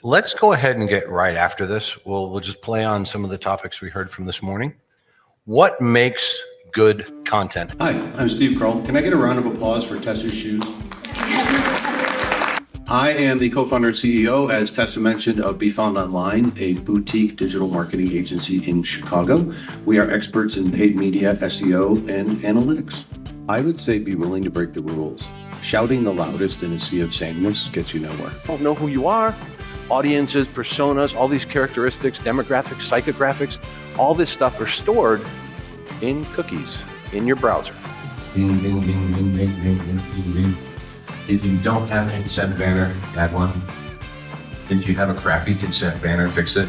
Let's go ahead and get right after this. We'll just play on some of the topics we heard from this morning. What makes good content? Hi, I'm Steve Krull. Can I get a round of applause for Tessa's shoes? I am the co-founder and CEO, as Tessa mentioned, of Be Found Online, a boutique digital marketing agency in Chicago. We are experts in paid media, SEO, and analytics. I would say be willing to break the rules. Shouting the loudest in a sea of sameness gets you nowhere. Don't know who you are. Audiences, personas, all these characteristics, demographics, psychographics, all this stuff are stored in cookies in your browser. Ding, ding, ding, ding, ding, ding, ding, ding. If you don't have a consent banner, add one. If you have a crappy consent banner, fix it.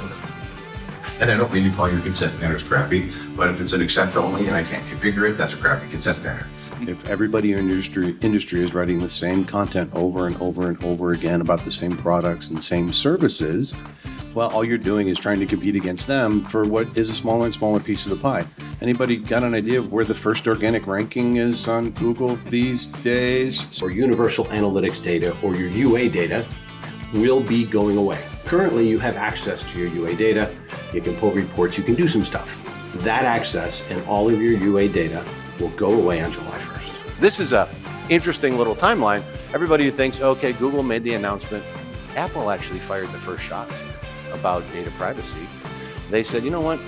And I don't mean to call your consent banners crappy, but if it's an accept only and I can't configure it, that's a crappy consent banner. If everybody in industry is writing the same content over and over and over again about the same products and same services, well, all you're doing is trying to compete against them for what is a smaller and smaller piece of the pie. Anybody got an idea of where the first organic ranking is on Google these days? Or universal analytics data or your UA data will be going away. Currently, you have access to your UA data. You can pull reports, you can do some stuff. That access and all of your UA data will go away on July 1st. This is a interesting little timeline. Everybody who thinks, okay, Google made the announcement. Apple actually fired the first shots about data privacy. They said, you know what?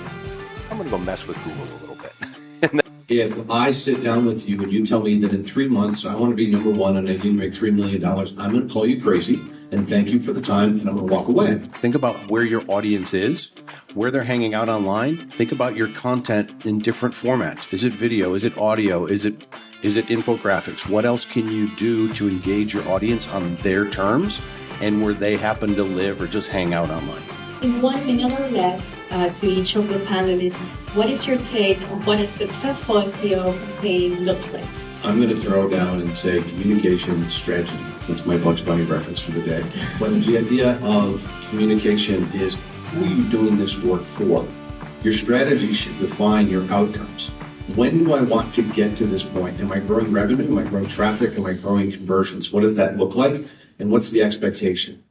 I'm going to go mess with Google a little bit. If I sit down with you and you tell me that in 3 months I want to be number one and I need to make $3 million, I'm going to call you crazy and thank you for the time and I'm going to walk away. Think about where your audience is, where they're hanging out online. Think about your content in different formats. Is it video? Is it audio? Is it infographics? What else can you do to engage your audience on their terms and where they happen to live or just hang out online? In 1 minute or less, to each of the panelists, what is your take on what a successful SEO campaign looks like? I'm going to throw down and say communication strategy. That's my Bugs Bunny reference for the day. But the idea of communication is, who are you doing this work for? Your strategy should define your outcomes. When do I want to get to this point? Am I growing revenue? Am I growing traffic? Am I growing conversions? What does that look like? And what's the expectation?